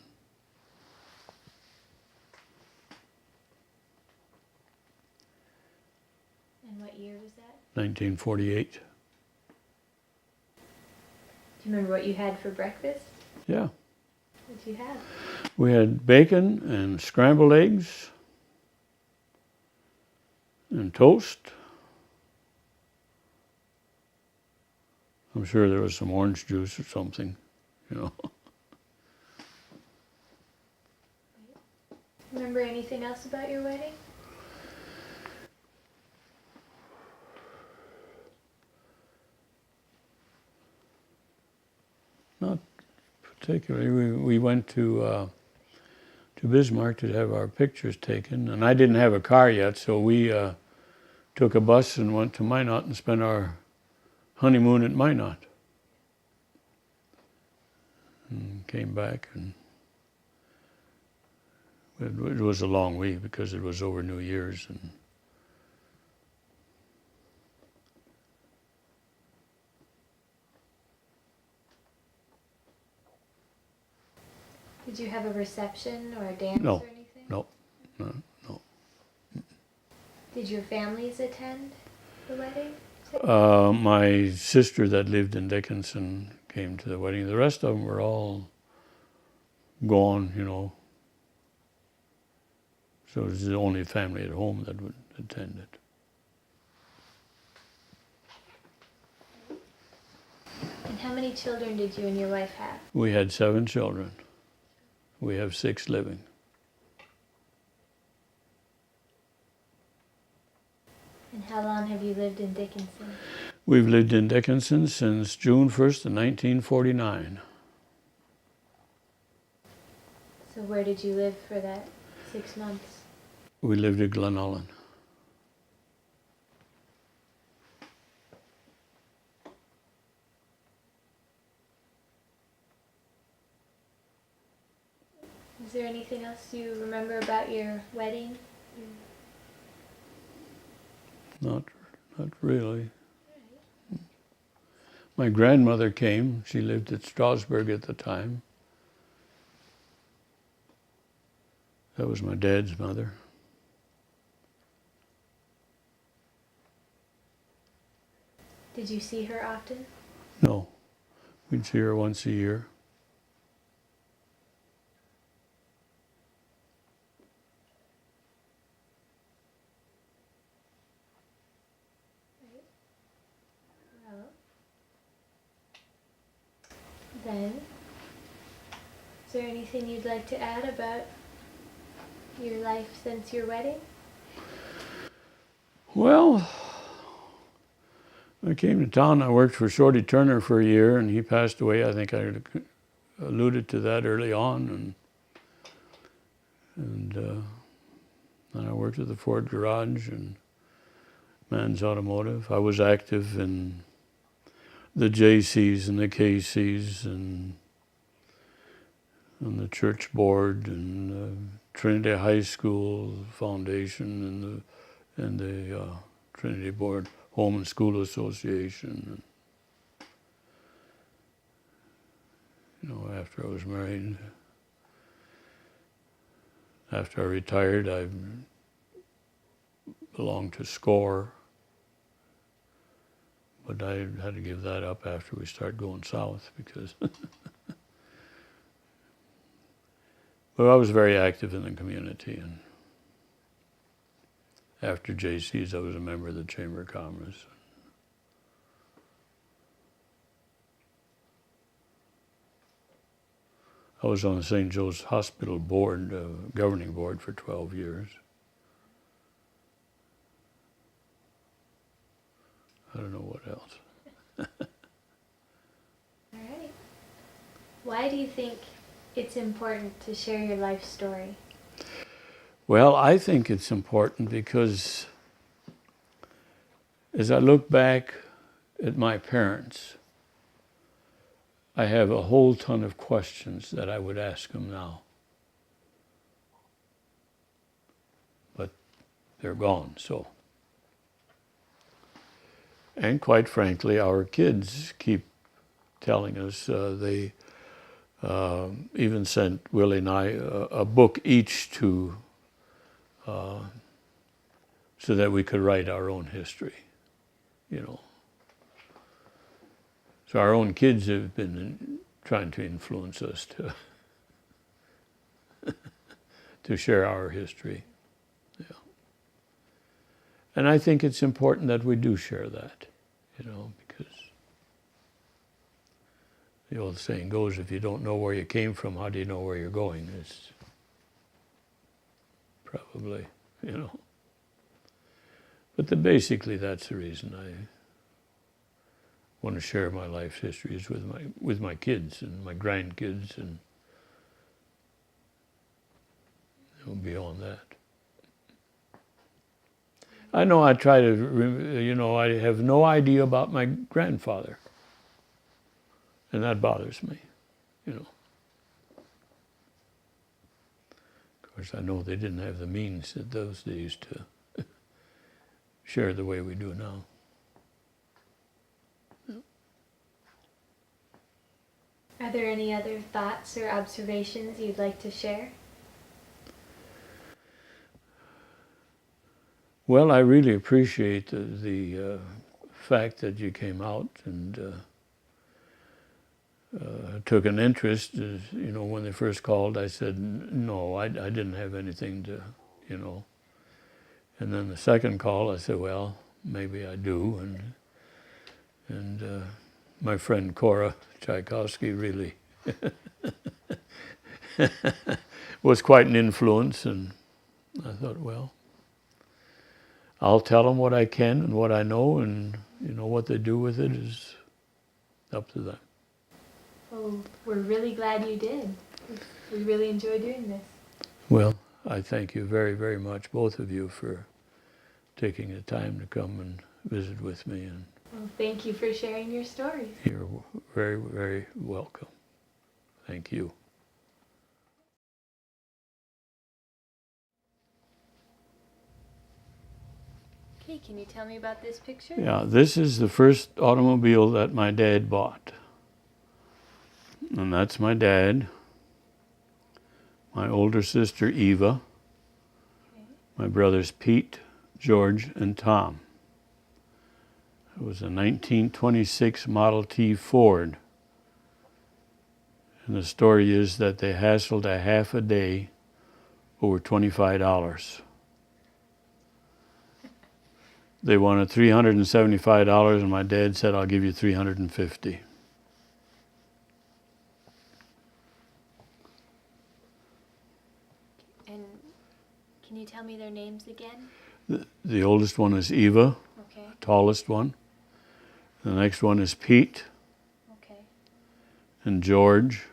what year was that? 1948. Do you remember what you had for breakfast? Yeah. What did you have? We had bacon and scrambled eggs and toast. I'm sure there was some orange juice or something, Remember anything else about your wedding? Not particularly. We went to Bismarck to have our pictures taken, and I didn't have a car yet, so we took a bus and went to Minot and spent our honeymoon at Minot. And came back, and it was a long week because it was over New Year's. And Did you have a reception or a dance No. or anything? No. Did your families attend the wedding? My sister that lived in Dickinson came to the wedding. The rest of them were all gone, So it was the only family at home that would attend it. And how many children did you and your wife have? We had 7 children. We have 6 living. And how long have you lived in Dickinson? We've lived in Dickinson since June 1st of 1949. So where did you live for that 6 months? We lived at Glenullen. Is there anything else you remember about your wedding? Not really. My grandmother came. She lived at Strasbourg at the time. That was my dad's mother. Did you see her often? No, we'd see her once a year. Well, then, is there anything you'd like to add about your life since your wedding? Well, I came to town. I worked for Shorty Turner for a year, and he passed away. I think I alluded to that early on, and then I worked at the Ford Garage and Man's Automotive. I was active in the JCs and the KCs, and on the church board and Trinity High School Foundation and the Trinity Board Home and School Association. And, after I was married, after I retired, I belonged to SCORE, but I had to give that up after we started going south because but I was very active in the community, and after JC's I was a member of the Chamber of Commerce. I was on the St. Joe's Hospital board, governing board for 12 years. I don't know what else. All right. Why do you think it's important to share your life story? Well, I think it's important because as I look back at my parents, I have a whole ton of questions that I would ask them now. But they're gone, so. And quite frankly, our kids keep telling us, they even sent Willie and I a book each to, so that we could write our own history, So our own kids have been trying to influence us to share our history. Yeah. And I think it's important that we do share that, because the old saying goes, if you don't know where you came from, how do you know where you're going? It's probably, But basically that's the reason I want to share my life's histories with my kids and my grandkids and beyond that. I know I try to, I have no idea about my grandfather, and that bothers me, Of course, I know they didn't have the means in those days to share the way we do now. Are there any other thoughts or observations you'd like to share? Well, I really appreciate the fact that you came out and took an interest. When they first called, I said, no, I didn't have anything to, And then the second call, I said, well, maybe I do. And my friend Cora Tchaikovsky really was quite an influence. And I thought, well, I'll tell them what I can and what I know, and what they do with it is up to them. Well, we're really glad you did. We really enjoy doing this. Well, I thank you very, very much, both of you, for taking the time to come and visit with me. And well, thank you for sharing your stories. You're very, very welcome. Thank you. Okay, can you tell me about this picture? Yeah, this is the first automobile that my dad bought. And that's my dad, my older sister Eva, my brothers Pete, George, and Tom. It was a 1926 Model T Ford. And the story is that they hassled a half a day over $25. They wanted $375, and my dad said, I'll give you $350. And can you tell me their names again? The oldest one is Eva, Okay. tallest one. The next one is Pete. Okay. And George.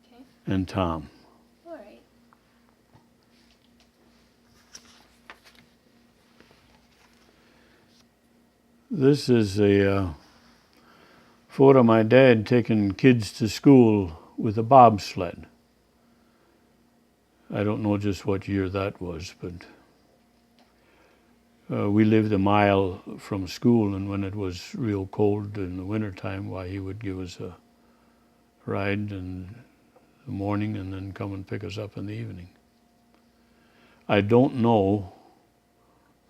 Okay. And Tom. All right. This is a photo of my dad taking kids to school with a bobsled. I don't know just what year that was, but we lived a mile from school, and when it was real cold in the wintertime, why, he would give us a ride in the morning and then come and pick us up in the evening. I don't know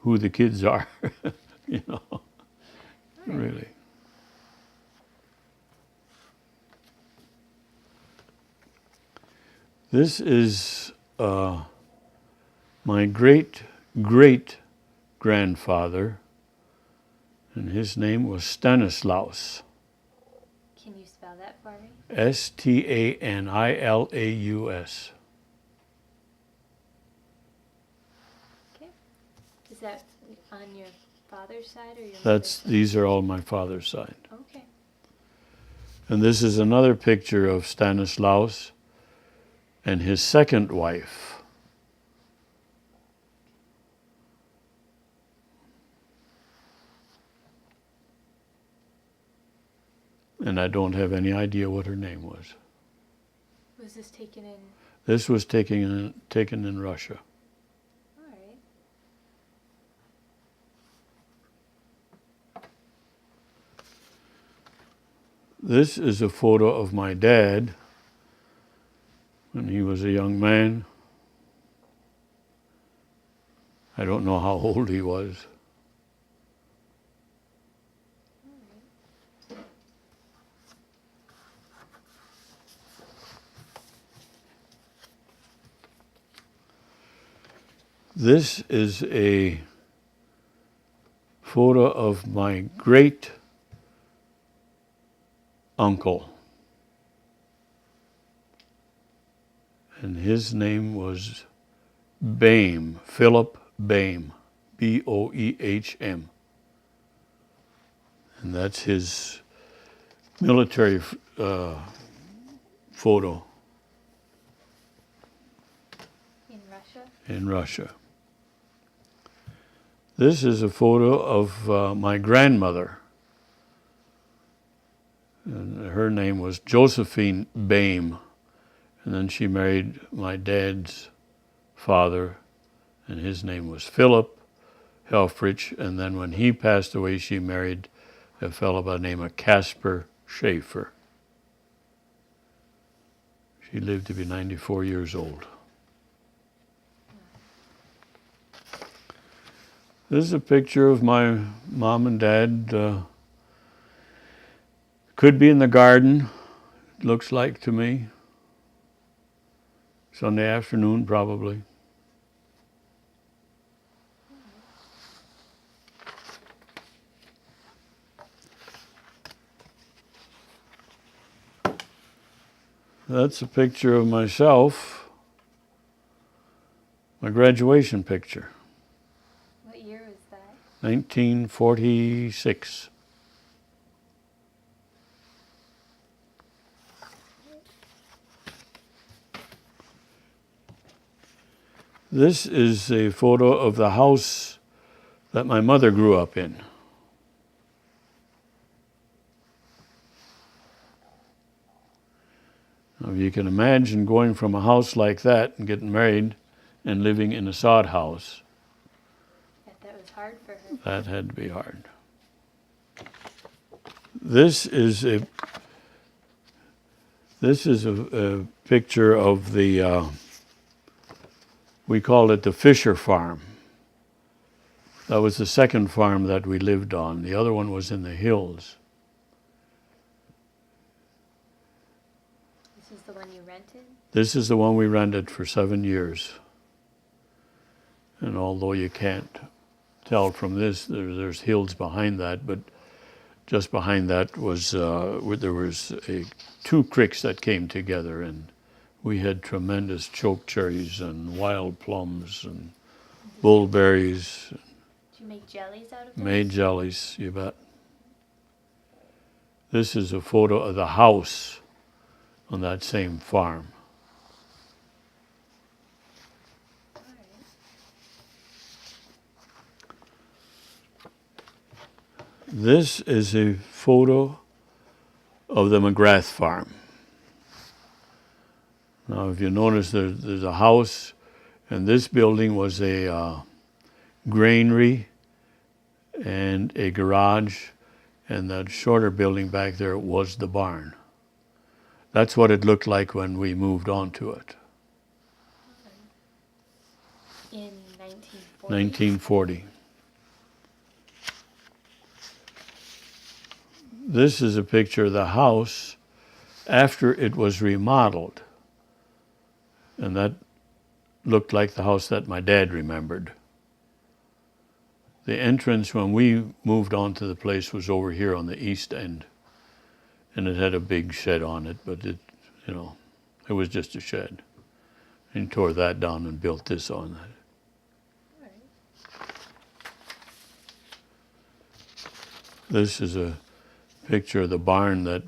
who the kids are, you know, really. This is my great-great-grandfather, and his name was Stanislaus. Can you spell that for me? Stanilaus. Okay. Is that on your father's side or your mother's side? These are all my father's side. Okay. And this is another picture of Stanislaus and his second wife. And I don't have any idea what her name was. Was this taken in? This was taken in Russia. All right. This is a photo of my dad when he was a young man. I don't know how old he was. This is a photo of my great uncle. And his name was Boehm, Philip Boehm, Boehm. And that's his military photo In Russia? in Russia. This is a photo of my grandmother. And her name was Josephine Boehm. And then she married my dad's father, and his name was Philip Helfrich. And then when he passed away, she married a fellow by the name of Caspar Schaefer. She lived to be 94 years old. This is a picture of my mom and dad. Could be in the garden, it looks like to me. Sunday afternoon, probably. That's a picture of myself, my graduation picture. What year was that? 1946. This is a photo of the house that my mother grew up in. Now, you can imagine going from a house like that and getting married and living in a sod house. That was hard for her. That had to be hard. This is a picture of the, we called it the Fisher Farm. That was the second farm that we lived on. The other one was in the hills. This is the one you rented? This is the one we rented for 7 years. And although you can't tell from this, there's hills behind that, but just behind that was, there was two creeks that came together, and we had tremendous choke cherries and wild plums and bullberries. Did you make jellies out of them? Made jellies, you bet. This is a photo of the house on that same farm. All right. This is a photo of the McGrath farm. Now, if you notice, there's a house, and this building was a granary and a garage, and that shorter building back there was the barn. That's what it looked like when we moved onto it. In 1940? 1940. This is a picture of the house after it was remodeled. And that looked like the house that my dad remembered. The entrance when we moved onto the place was over here on the east end. And it had a big shed on it, but it was just a shed. And tore that down and built this on it. Right. This is a picture of the barn that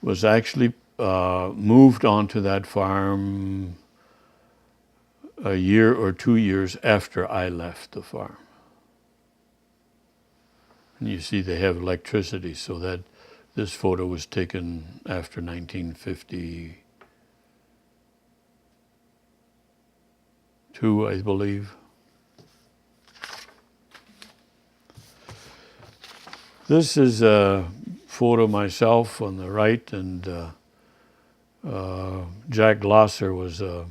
was actually moved onto that farm a year or 2 years after I left the farm. And you see they have electricity, so that this photo was taken after 1952, I believe. This is a photo of myself on the right, and Jack Glosser was a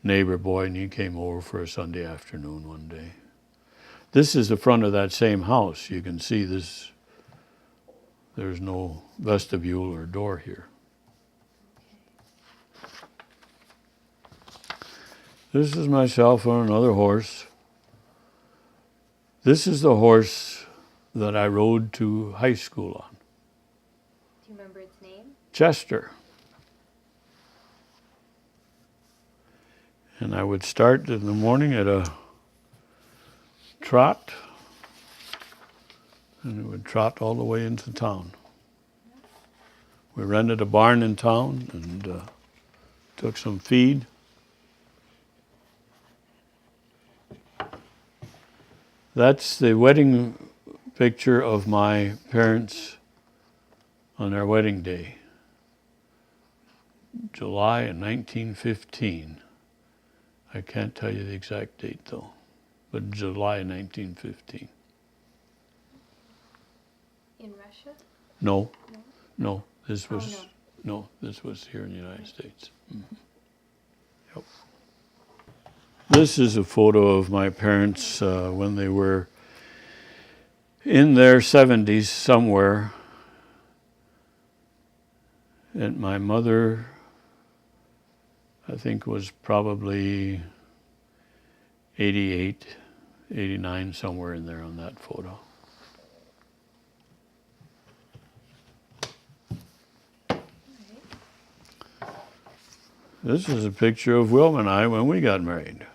neighbor boy, and he came over for a Sunday afternoon one day. This is the front of that same house. You can see this. There's no vestibule or door here. This is myself on another horse. This is the horse that I rode to high school on. Do you remember its name? Chester. And I would start in the morning at a trot, and it would trot all the way into town. We rented a barn in town and took some feed. That's the wedding picture of my parents on their wedding day, July in 1915. I can't tell you the exact date though, but July 1915. In Russia? No, No. no, this was, Oh, no, this was here in the United States. Mm-hmm. Yep. This is a photo of my parents when they were in their 70s somewhere. And my mother, I think, was probably 88, 89, somewhere in there on that photo. This is a picture of Wilma and I when we got married.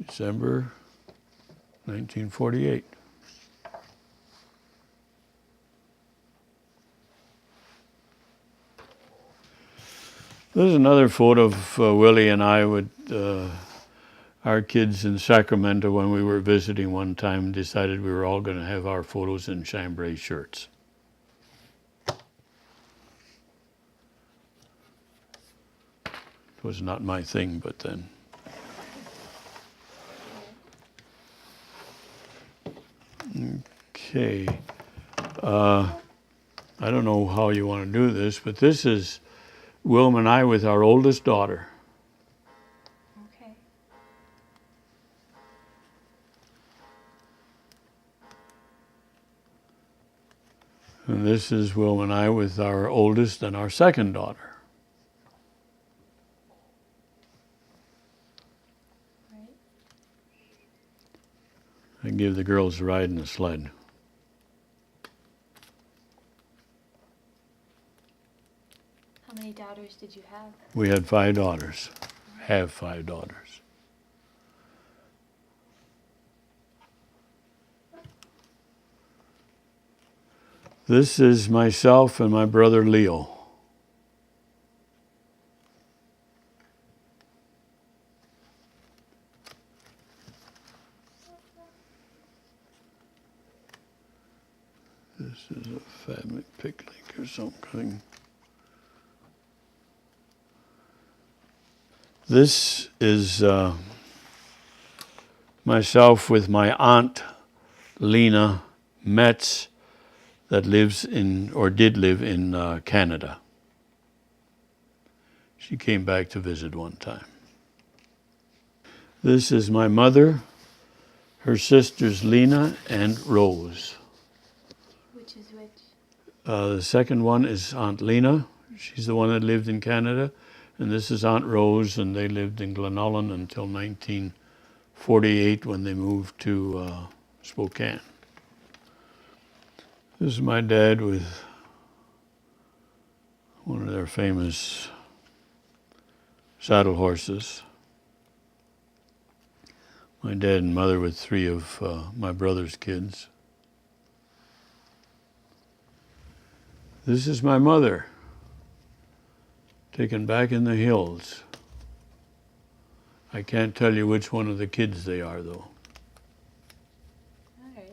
December 1948. There's another photo of Willie and I with our kids in Sacramento when we were visiting one time, decided we were all going to have our photos in chambray shirts. It was not my thing, but then. Okay. I don't know how you want to do this, but this is Wilma and I with our oldest daughter. Okay. And this is Wilma and I with our oldest and our second daughter. Right. I give the girls a ride in the sled. How many daughters did you have? We had 5 daughters, have 5 daughters. This is myself and my brother Leo. This is a family picnic or something. This is myself with my aunt Lena Metz that lives in, or did live in Canada. She came back to visit one time. This is my mother, her sisters Lena and Rose. Which is which? The second one is Aunt Lena. She's the one that lived in Canada. And this is Aunt Rose, and they lived in Glenullen until 1948 when they moved to Spokane. This is my dad with one of their famous saddle horses. My dad and mother with three of my brother's kids. This is my mother, taken back in the hills. I can't tell you which one of the kids they are, though. All right.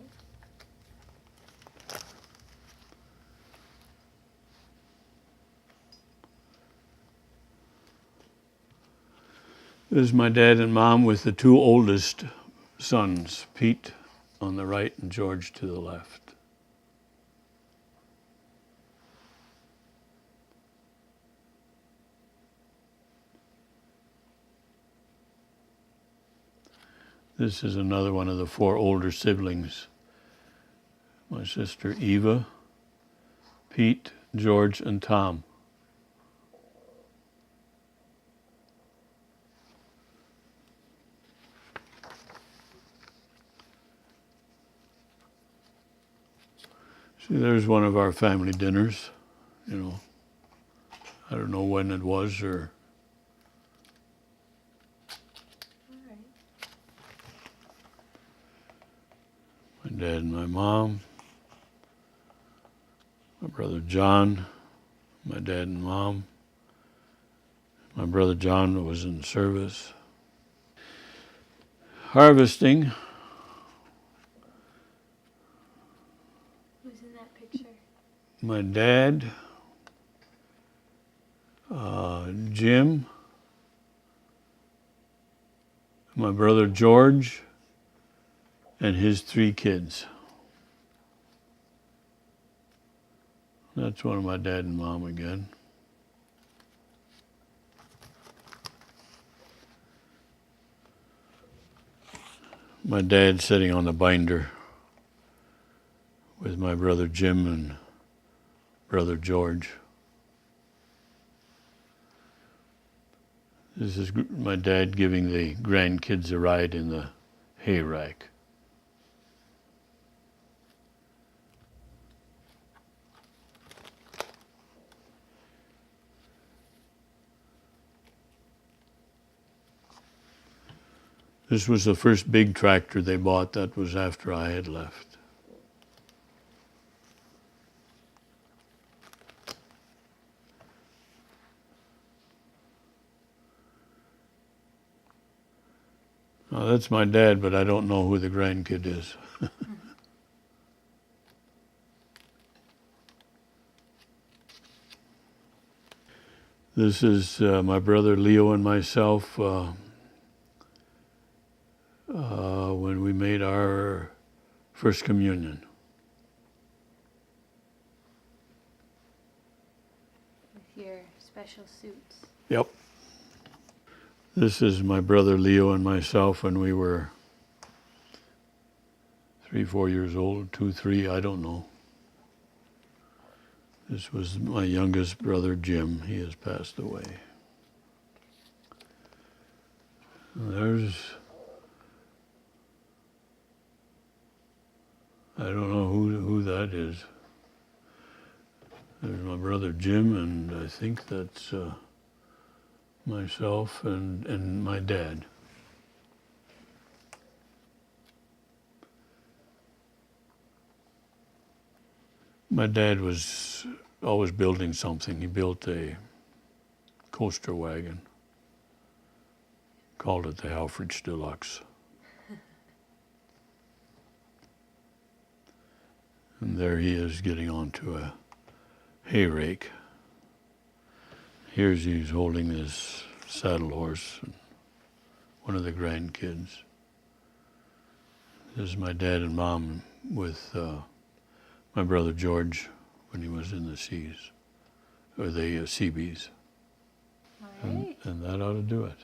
This is my dad and mom with the two oldest sons, Pete on the right and George to the left. This is another one of the four older siblings. My sister Eva, Pete, George, and Tom. See, there's one of our family dinners, you know. I don't know when it was or... All right. My dad and my mom, my brother John, my dad and mom. My brother John was in service. Harvesting. Who's in that picture? My dad, Jim, my brother George, and his three kids. That's one of my dad and mom again. My dad sitting on the binder with my brother Jim and brother George. This is my dad giving the grandkids a ride in the hay rack. This was the first big tractor they bought. That was after I had left. Now, that's my dad, but I don't know who the grandkid is. This is my brother Leo and myself when we made our first communion. With your special suits. Yep. This is my brother Leo and myself when we were 3, 4 years old, 2, 3, I don't know. This was my youngest brother Jim. He has passed away. There's, I don't know who that is. There's my brother Jim, and I think that's myself and my dad. My dad was always building something. He built a coaster wagon, called it the Helfrich Deluxe. And there he is getting onto a hay rake. Here's he's holding his saddle horse, and one of the grandkids. This is my dad and mom with my brother George when he was in the seas, or the Seabees. All right. And that ought to do it.